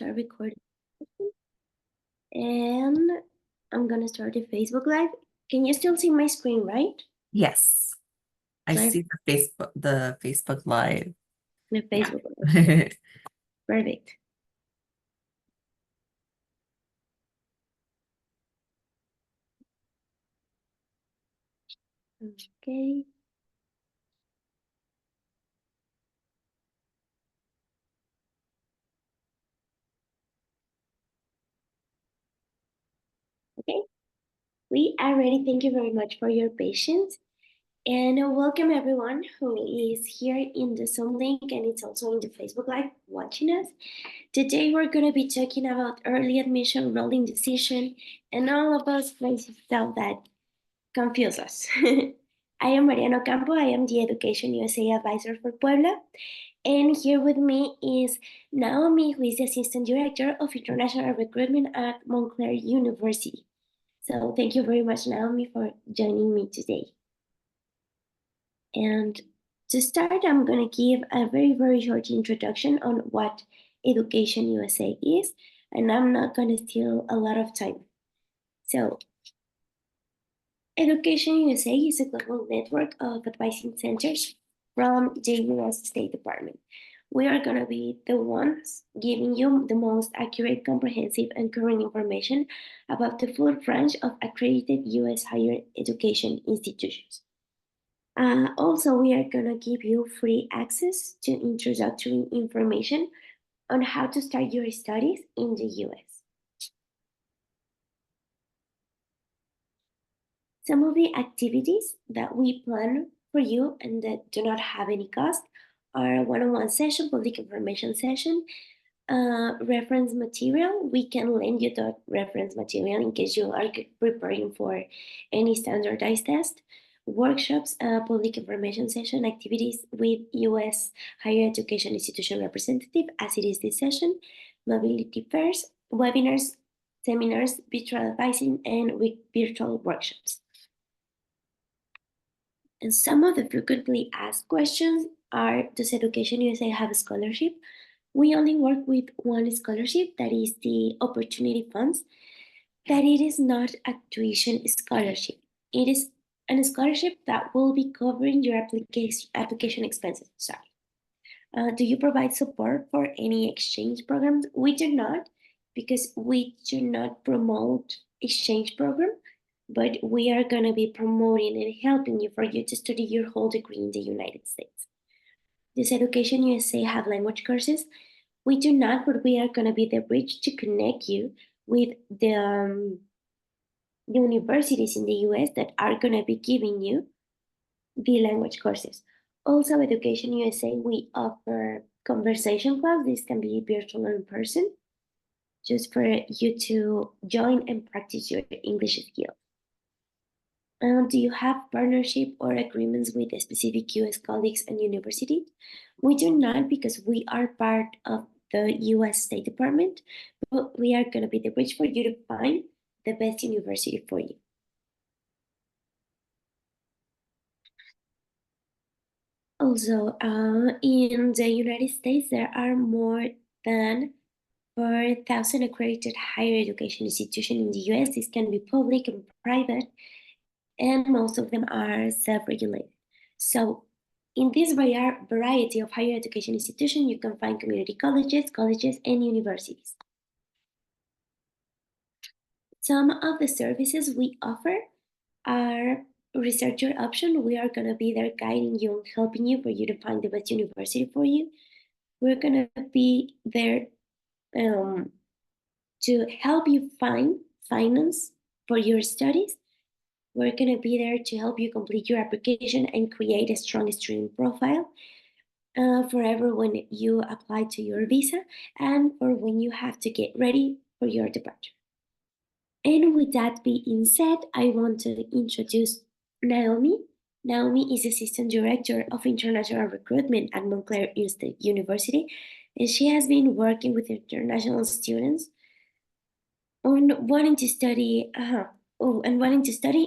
start recording. And I'm gonna start the Facebook Live. Can you still see my screen, right? Yes, I Right. see the Facebook Live. The Facebook Live. Perfect. Okay. Okay. We are ready. Thank you very much for your patience. And welcome everyone who is here in the Zoom link and it's also in the Facebook Live watching us. Today we're going to be talking about early admission, rolling decision, and all of those crazy stuff that confuse us. I am Mariano Campo. I am the Education USA Advisor for Puebla. And here with me is Naomi, who is the Assistant Director of International Recruitment at Montclair University. So thank you very much, Naomi, for joining me today. And to start, I'm going to give a very, very short introduction on what Education USA is, and I'm not going to steal a lot of time. So, Education USA is a global network of advising centers from the US State Department. We are going to be the ones giving you the most accurate, comprehensive, and current information about the full range of accredited US higher education institutions. Also, we are going to give you free access to introductory information on how to start your studies in the US. Some of the activities that we plan for you and that do not have any cost are one-on-one session, public information session, reference material. We can lend you the reference material in case you are preparing for any standardized test. Workshops, public information session, activities with U.S. higher education institution representative, as it is this session, mobility fairs, webinars, seminars, virtual advising, and virtual workshops. And some of the frequently asked questions are, does Education USA have a scholarship? We only work with one scholarship, that is the Opportunity Funds, that it is not a tuition scholarship. It is a scholarship that will be covering your application expenses. Sorry. Do you provide support for any exchange programs? We do not, because we do not promote exchange program, but we are going to be promoting and helping you for you to study your whole degree in the United States. Does Education USA have language courses? We do not, but we are going to be the bridge to connect you with the universities in the US that are going to be giving you the language courses. Also, Education USA, we offer conversation clubs. This can be virtual or in person, just for you to join and practice your English skills. Do you have partnership or agreements with specific US colleagues and universities? We do not, because we are part of the US State Department, but we are going to be the bridge for you to find the best university for you. Also, in the United States, there are more than 4,000 accredited higher education institutions in the US. This can be public and private, and most of them are self-regulated. So in this variety of higher education institutions, you can find community colleges, and universities. Some of the services we offer are researcher option. We are going to be there guiding you and helping you for you to find the best university for you. We're going to be there to help you find finance for your studies. We're going to be there to help you complete your application and create a strong student profile forever when you apply to your visa and for when you have to get ready for your departure. And with that being said, I want to introduce Naomi. Naomi is Assistant Director of International Recruitment at Montclair University, and she has been working with international students on wanting to study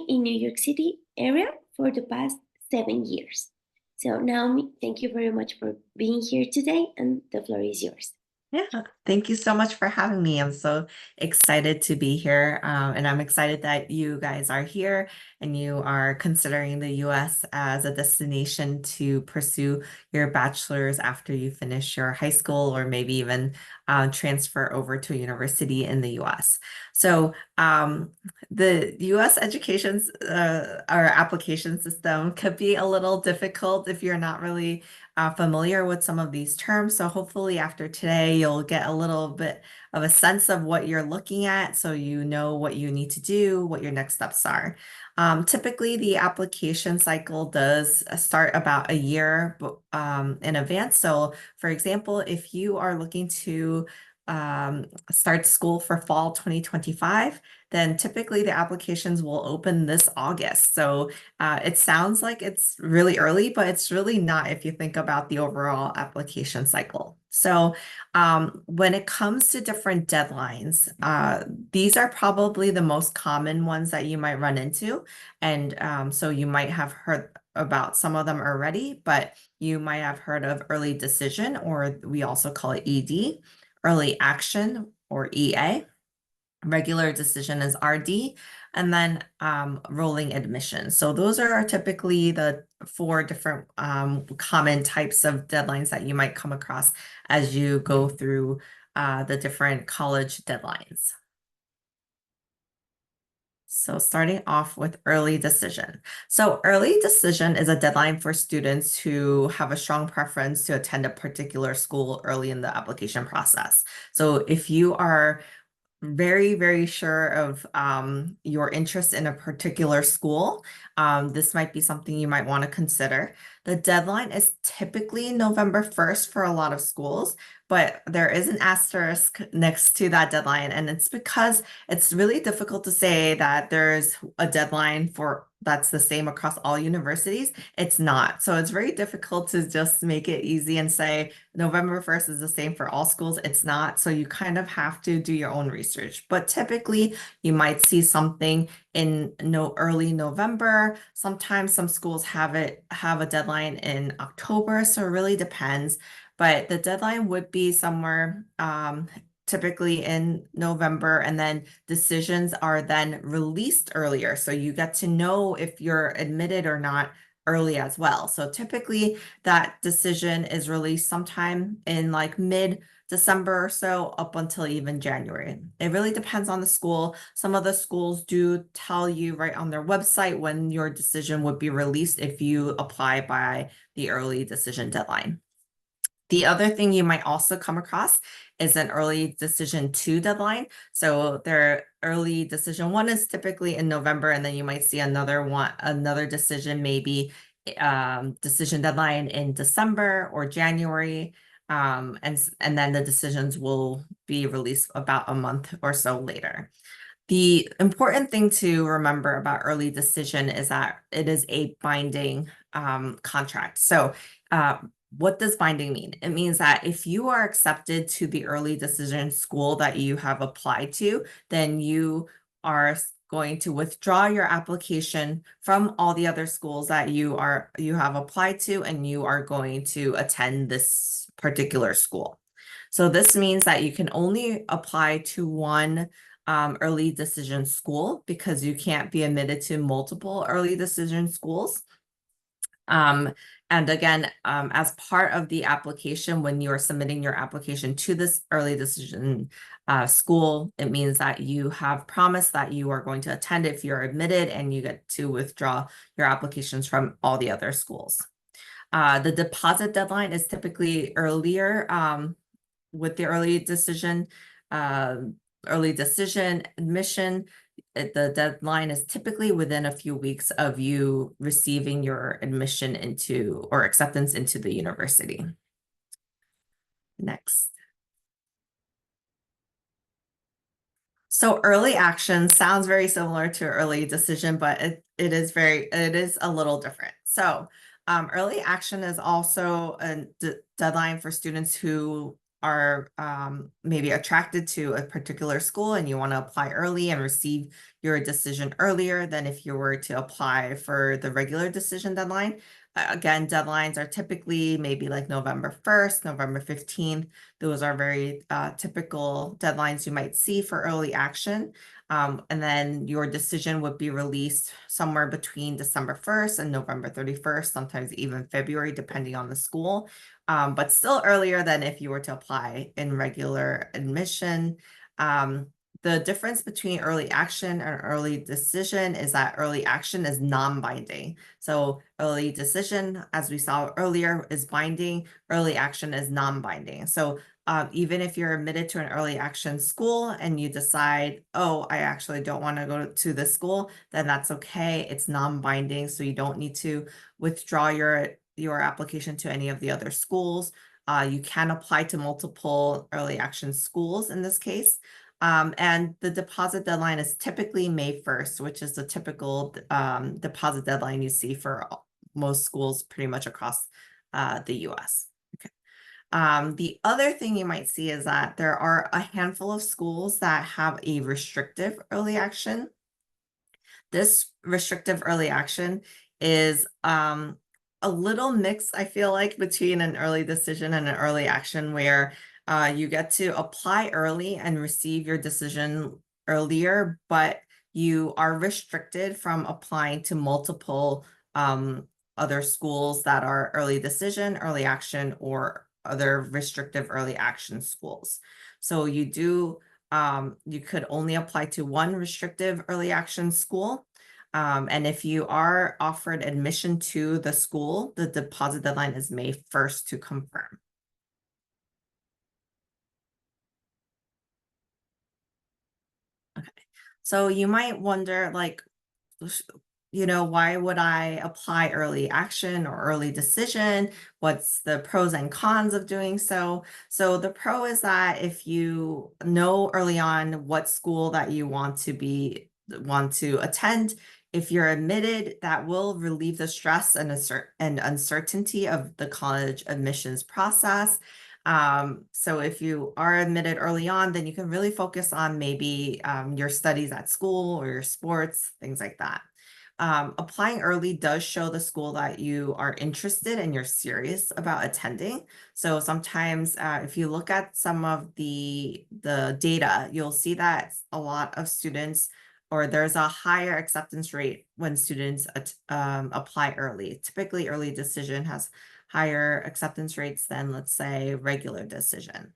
in New York City area for the past 7 years. So Naomi, thank you very much for being here today, and the floor is yours. Yeah, thank you so much for having me. I'm so excited to be here. And I'm excited that you guys are here and you are considering the US as a destination to pursue your bachelor's after you finish your high school or maybe even transfer over to a university in the US. So the US education's our application system could be a little difficult if you're not really familiar with some of these terms. So hopefully after today, you'll get a little bit of a sense of what you're looking at so you know what you need to do, what your next steps are. Typically, the application cycle does start about a year in advance. So for example, if you are looking to start school for fall 2025, then typically the applications will open this August. So it sounds like it's really early, but it's really not if you think about the overall application cycle. So when it comes to different deadlines, these are probably the most common ones that you might run into. And so you might have heard about some of them already, but you might have heard of early decision, or we also call it ED, early action, or EA. Regular decision is RD, and then rolling admission. So those are typically the four different common types of deadlines that you might come across as you go through the different college deadlines. So starting off with early decision. So early decision is a deadline for students who have a strong preference to attend a particular school early in the application process. So if you are very sure of your interest in a particular school, this might be something you might want to consider. The deadline is typically November 1st for a lot of schools, but there is an asterisk next to that deadline, and it's because it's really difficult to say that there's a deadline for that's the same across all universities. It's not. So it's very difficult to just make it easy and say November 1st is the same for all schools. It's not. So you kind of have to do your own research. But typically you might see something in early November. Sometimes some schools have a deadline in October. So it really depends. But the deadline would be somewhere typically in November, and then decisions are then released earlier. So you get to know if you're admitted or not early as well. So typically that decision is released sometime in like mid-December or so up until even January. It really depends on the school. Some of the schools do tell you right on their website when your decision would be released if you apply by the early decision deadline. The other thing you might also come across is an early decision 2 deadline. So their early decision 1 is typically in November, and then you might see another decision, maybe decision deadline in December or January. And then the decisions will be released about a month or so later. The important thing to remember about early decision is that it is a binding contract. So what does binding mean? It means that if you are accepted to the early decision school that you have applied to, then you are going to withdraw your application from all the other schools that you have applied to, and you are going to attend this particular school. So this means that you can only apply to one early decision school because you can't be admitted to multiple early decision schools. And again, as part of the application, when you are submitting your application to this early decision school, it means that you have promised that you are going to attend if you're admitted, and you get to withdraw your applications from all the other schools. The deposit deadline is typically earlier with the uh, early decision admission. The deadline is typically within a few weeks of you receiving your admission into or acceptance into the university. Next. So early action sounds very similar to early decision, but it is a little different. So early action is also a deadline for students who are maybe attracted to a particular school and you want to apply early and receive your decision earlier than if you were to apply for the regular decision deadline. again, deadlines are typically maybe like November 1st, November 15th. Those are very typical deadlines you might see for early action. And then your decision would be released somewhere between December 1st and November 31st, sometimes even February, depending on the school, but still earlier than if you were to apply in regular admission. The difference between early action and early decision is that early action is non-binding. So early decision, as we saw earlier, is binding. Early action is non-binding. So even if you're admitted to an early action school and you decide, oh, I actually don't want to go to this school, then that's okay. It's non-binding, so you don't need to withdraw your application to any of the other schools. You can apply to multiple early action schools in this case. And the deposit deadline is typically May 1st, which is the typical deposit deadline you see for most schools pretty much across the US. Okay. The other thing you might see is that there are a handful of schools that have a restrictive early action. This restrictive early action is a little mix, I feel like, between an early decision and an early action where you get to apply early and receive your decision earlier, but you are restricted from applying to multiple other schools that are early decision, early action, or other restrictive early action schools. So you could only apply to one restrictive early action school. And if you are offered admission to the school, the deposit deadline is May 1st to confirm. Okay. So you might wonder, like, why would I apply early action or early decision? What's the pros and cons of doing so? So the pro is that if you know early on what school that you want to attend, if you're admitted, that will relieve the stress and uncertainty of the college admissions process. So if you are admitted early on, then you can really focus on maybe your studies at school or your sports, things like that. Applying early does show the school that you are interested and you're serious about attending. So sometimes if you look at some of the data, you'll see that a lot of students, or there's a higher acceptance rate when students apply early. Typically, early decision has higher acceptance rates than, let's say, regular decision.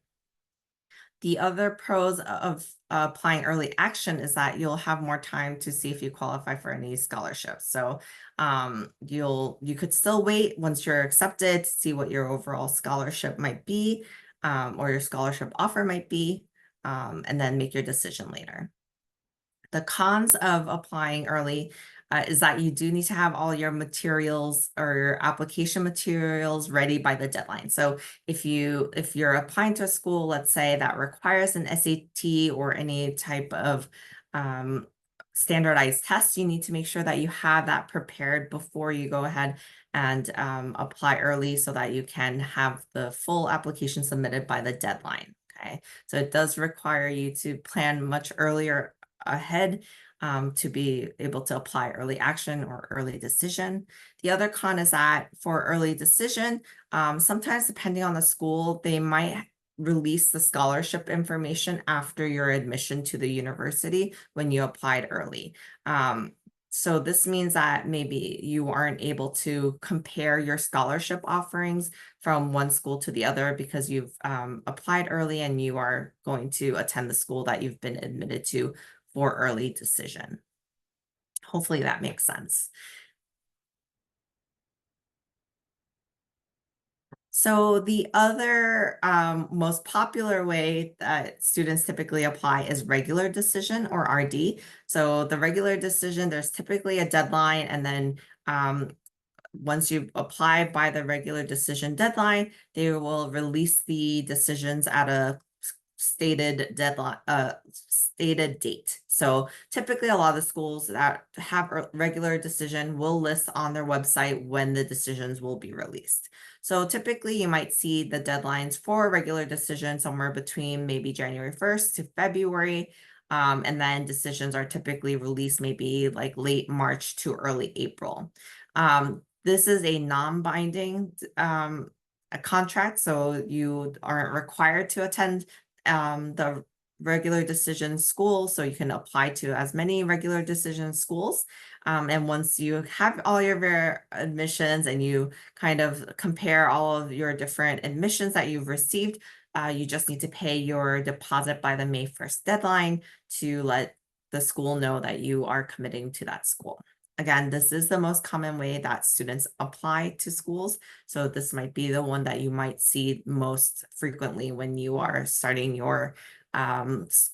The other pros of applying early action is that you'll have more time to see if you qualify for any scholarships. So you could still wait once you're accepted to see what your overall scholarship might be, or your scholarship offer might be, and then make your decision later. The cons of applying early is that you do need to have all your materials or your application materials ready by the deadline. So if you're applying to a school, let's say, that requires an SAT or any type of standardized test, you need to make sure that you have that prepared before you go ahead and apply early so that you can have the full application submitted by the deadline. Okay, so it does require you to plan much earlier ahead to be able to apply early action or early decision. The other con is that for early decision, sometimes depending on the school, they might release the scholarship information after your admission to the university when you applied early. So this means that maybe you aren't able to compare your scholarship offerings from one school to the other because you've applied early and you are going to attend the school that you've been admitted to for early decision. Hopefully that makes sense. So the other most popular way that students typically apply is regular decision, or RD. So the regular decision, there's typically a deadline, and then once you apply by the regular decision deadline, they will release the decisions at a stated deadline, stated date. So typically a lot of the schools that have a regular decision will list on their website when the decisions will be released. So typically you might see the deadlines for a regular decision somewhere between maybe January 1st to February. And then decisions are typically released maybe like late March to early April. This is a non-binding a contract, so you aren't required to attend the regular decision school, so you can apply to as many regular decision schools. And once you have all your admissions and you kind of compare all of your different admissions that you've received, you just need to pay your deposit by the May 1st deadline to let the school know that you are committing to that school. Again, this is the most common way that students apply to schools. So this might be the one that you might see most frequently when you are starting your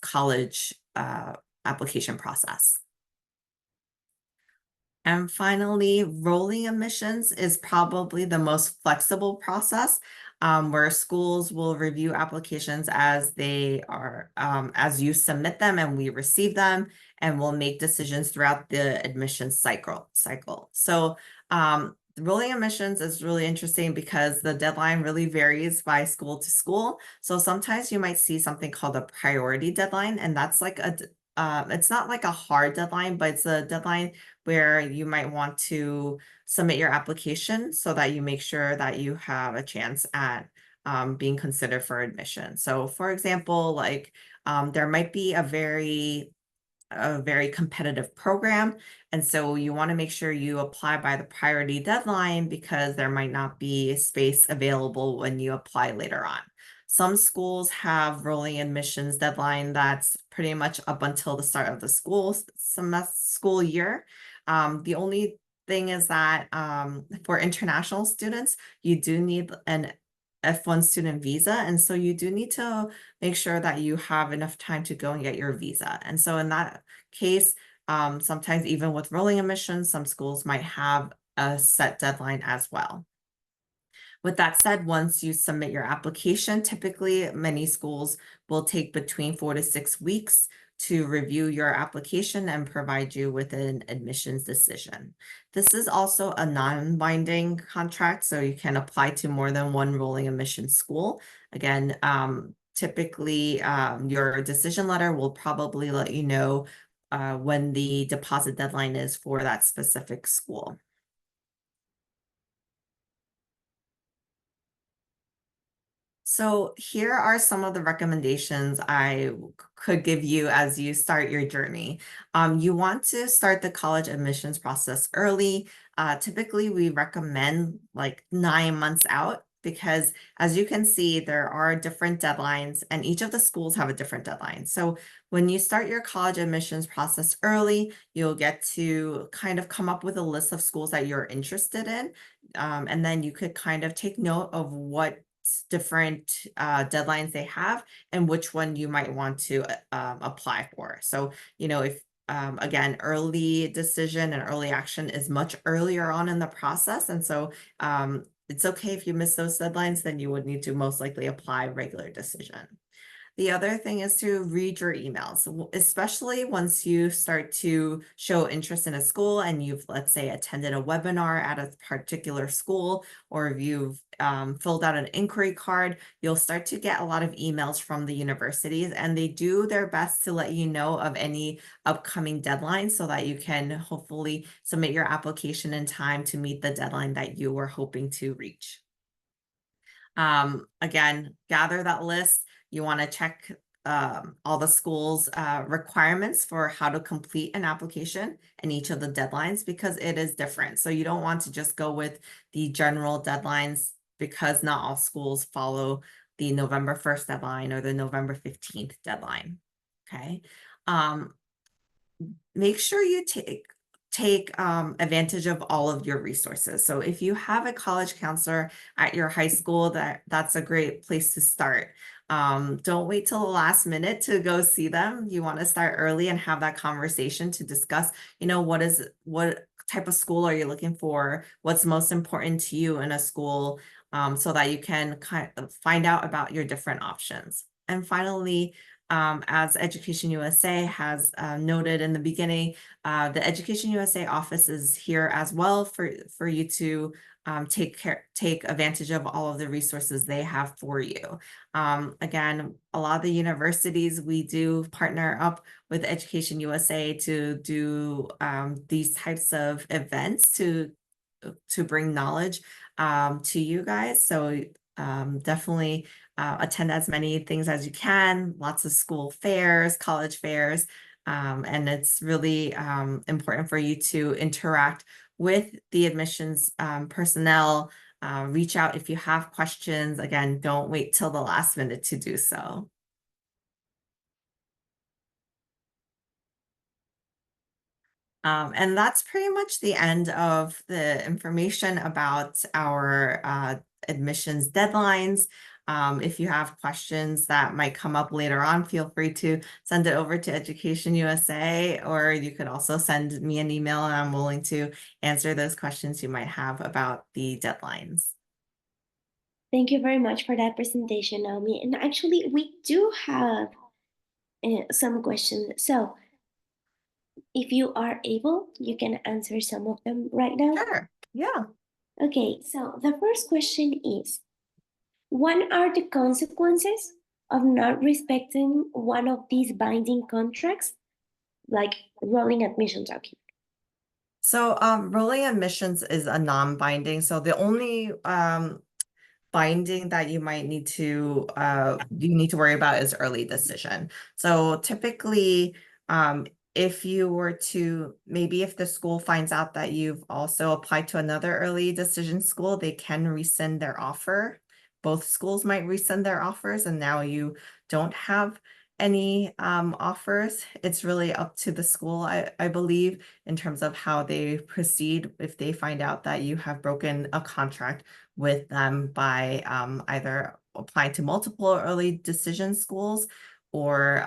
college application process. And finally, rolling admissions is probably the most flexible process, where schools will review applications as they are, as you submit them and we receive them, and will make decisions throughout the admissions cycle. So the rolling admissions is really interesting because the deadline really varies by school to school. So sometimes you might see something called a priority deadline, and that's like it's not like a hard deadline, but it's a deadline where you might want to submit your application so that you make sure that you have a chance at being considered for admission. So for example, like there might be a very competitive program. And so you want to make sure you apply by the priority deadline because there might not be space available when you apply later on. Some schools have rolling admissions deadline that's pretty much up until the start of the school year. The only thing is that for international students, you do need an F1 student visa. And so you do need to make sure that you have enough time to go and get your visa. And so in that case, sometimes even with rolling admissions, some schools might have a set deadline as well. With that said, once you submit your application, typically many schools will take between 4 to 6 weeks to review your application and provide you with an admissions decision. This is also a non-binding contract, so you can apply to more than one rolling admission school. Again, typically your decision letter will probably let you know when the deposit deadline is for that specific school. So here are some of the recommendations I could give you as you start your journey. You want to start the college admissions process early. Typically, we recommend like 9 months out because as you can see, there are different deadlines and each of the schools have a different deadline. So when you start your college admissions process early, you'll get to kind of come up with a list of schools that you're interested in. And then you could kind of take note of what different deadlines they have and which one you might want to apply for. So, if again, early decision and early action is much earlier on in the process. And so it's okay if you miss those deadlines, then you would need to most likely apply regular decision. The other thing is to read your emails, especially once you start to show interest in a school and you've, let's say, attended a webinar at a particular school, or if you've filled out an inquiry card, you'll start to get a lot of emails from the universities, and they do their best to let you know of any upcoming deadlines so that you can hopefully submit your application in time to meet the deadline that you were hoping to reach. Again, gather that list. You want to check all the schools' requirements for how to complete an application and each of the deadlines because it is different. So you don't want to just go with the general deadlines because not all schools follow the November 1st deadline or the November 15th deadline. Okay. Make sure you take advantage of all of your resources. So if you have a college counselor at your high school, that's a great place to start. Don't wait till the last minute to go see them. You want to start early and have that conversation to discuss, what type of school are you looking for? What's most important to you in a school, so that you can kind of find out about your different options. And finally, as Education USA has noted in the beginning, the Education USA office is here as well for you to take advantage of all of the resources they have for you. Again, a lot of the universities, we do partner up with Education USA to do these types of events to to bring knowledge to you guys. So definitely attend as many things as you can, lots of school fairs, college fairs, and it's really important for you to interact with the admissions personnel. Reach out if you have questions. Again, don't wait till the last minute to do so. And that's pretty much the end of the information about our admissions deadlines. If you have questions that might come up later on, feel free to send it over to Education USA, or you could also send me an email and I'm willing to answer those questions you might have about the deadlines. Thank you very much for that presentation, Naomi. And actually, we do have some questions. So, if you are able, you can answer some of them right now. Sure. Yeah. Okay, so the first question is, what are the consequences of not respecting one of these binding contracts, like rolling admission document? So rolling admissions is a non-binding. So the only binding that you might need to worry about is early decision. So typically, if you were to, maybe if the school finds out that you've also applied to another early decision school, they can rescind their offer. Both schools might rescind their offers, and now you don't have any offers. It's really up to the school, I believe, in terms of how they proceed if they find out that you have broken a contract with them by either applying to multiple early decision schools or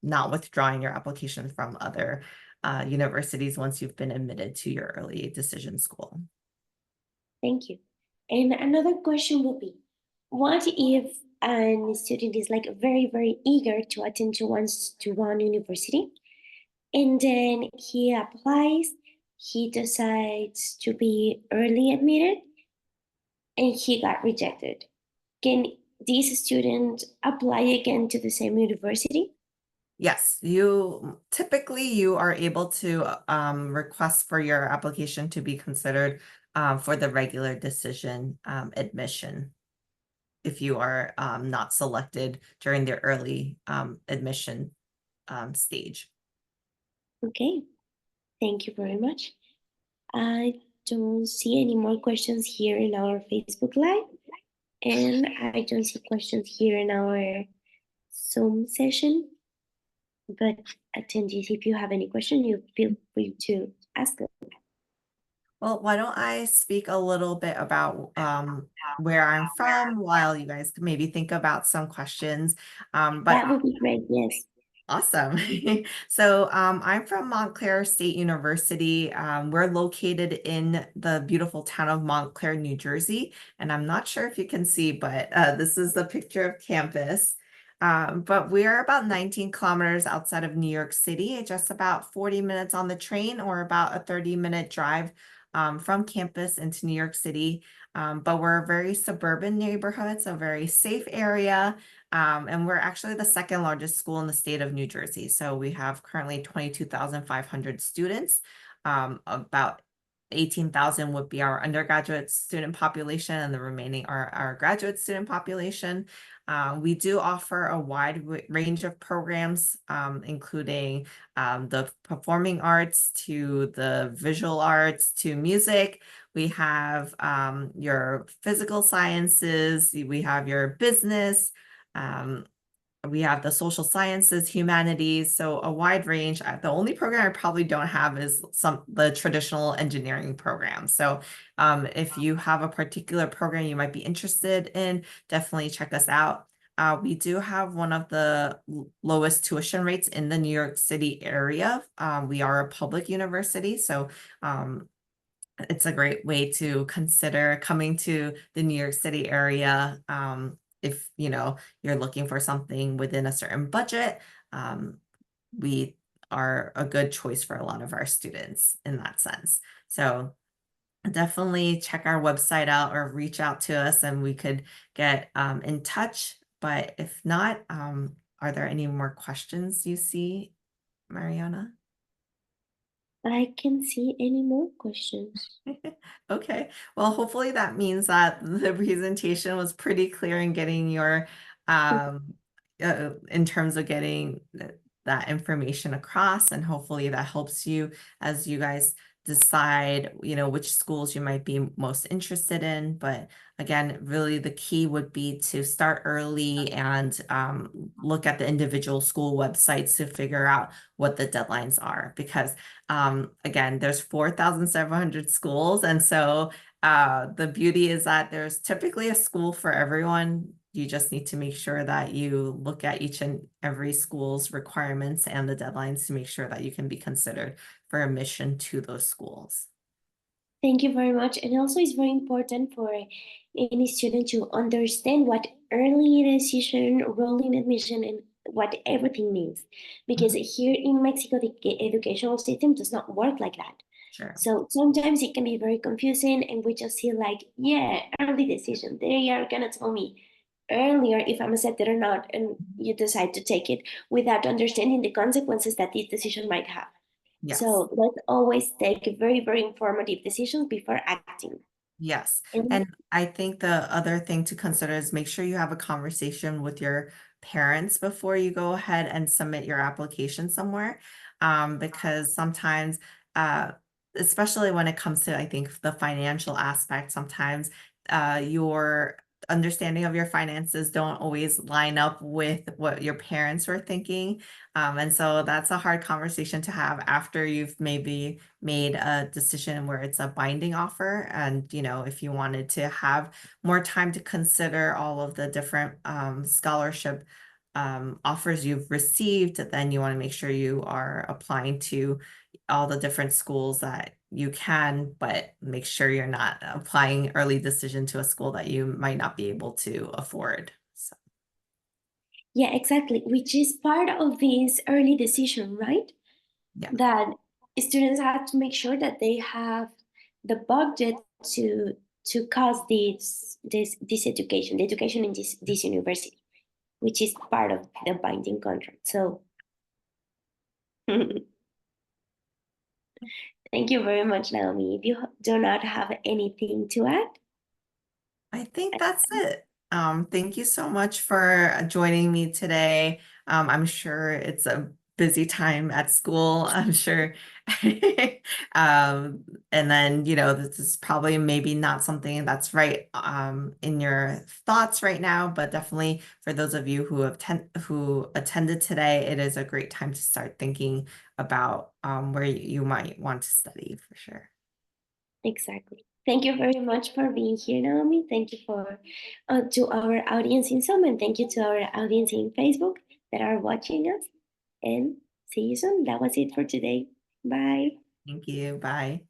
not withdrawing your application from other universities once you've been admitted to your early decision school. Thank you. And another question would be, what if a student is like very, very eager to attend to one university, and then he applies, he decides to be early admitted, and he got rejected? Can this student apply again to the same university? Yes, you typically you are able to request for your application to be considered for the regular decision admission if you are not selected during the early admission stage. Okay, thank you very much. I don't see any more questions here in our Facebook Live, and I don't see questions here in our Zoom session. But attendees, if you have any question, you feel free to ask them. Well, why don't I speak a little bit about where I'm from while you guys maybe think about some questions. But That would be great, yes. awesome. So I'm from Montclair State University. We're located in the beautiful town of Montclair, New Jersey. And I'm not sure if you can see, but this is the picture of campus. But we're about 19 kilometers outside of New York City, just about 40 minutes on the train or about a 30-minute drive from campus into New York City. But we're a very suburban neighborhood, so very safe area. And we're actually the second largest school in the state of New Jersey. So we have currently 22,500 students. About 18,000 would be our undergraduate student population, and the remaining are our graduate student population. We do offer a wide range of programs, including the performing arts to the visual arts to music. We have your physical sciences, we have your business, we have the social sciences, humanities, so a wide range. The only program I probably don't have is the traditional engineering program. So if you have a particular program you might be interested in, definitely check us out. We do have one of the lowest tuition rates in the New York City area. We are a public university, so it's a great way to consider coming to the New York City area. If you're looking for something within a certain budget, we are a good choice for a lot of our students in that sense. So definitely check our website out or reach out to us and we could get in touch. But if not, are there any more questions you see, Mariana? I can see any more questions. Okay. Well, hopefully that means that the presentation was pretty clear in getting your, um, in terms of getting that information across, and hopefully that helps you as you guys decide, which schools you might be most interested in. But again, really the key would be to start early and look at the individual school websites to figure out what the deadlines are, because again, there's 4,700 schools. And so the beauty is that there's typically a school for everyone. You just need to make sure that you look at each and every school's requirements and the deadlines to make sure that you can be considered for admission to those schools. Thank you very much. And also, it's very important for any student to understand what early decision, rolling admission, and what everything means. Because Mhm. here in Mexico, the educational system does not work like that. Sure. So sometimes it can be very confusing, and we just feel like, yeah, early decision. They are gonna tell me earlier if I'm accepted or not, and you decide to take it without understanding the consequences that this decision might have. Yes. So let's always take very, very informative decisions before acting. Yes. And And I think the other thing to consider is make sure you have a conversation with your parents before you go ahead and submit your application somewhere. Because sometimes, uh, especially when it comes to, I think, the financial aspect, sometimes your understanding of your finances don't always line up with what your parents were thinking. And so that's a hard conversation to have after you've maybe made a decision where it's a binding offer. And, if you wanted to have more time to consider all of the different scholarship offers you've received, then you want to make sure you are applying to all the different schools that you can, but make sure you're not applying early decision to a school that you might not be able to afford. So, yeah, exactly, which is part of this early decision, right? yeah. That students have to make sure that they have the budget to cost this education, the education in this university, which is part of the binding contract. So thank you very much, Naomi. If you do not have anything to add, I think that's it. Thank you so much for joining me today. I'm sure it's a busy time at school. I'm sure. And then, this is probably maybe not something that's right in your thoughts right now, but definitely for those of you who attended today, it is a great time to start thinking about where you might want to study for sure. exactly. Thank you very much for being here, Naomi. Thank you for to our audience in Zoom, and thank you to our audience in Facebook that are watching us. And see you soon. That was it for today. Bye. Thank you. Bye.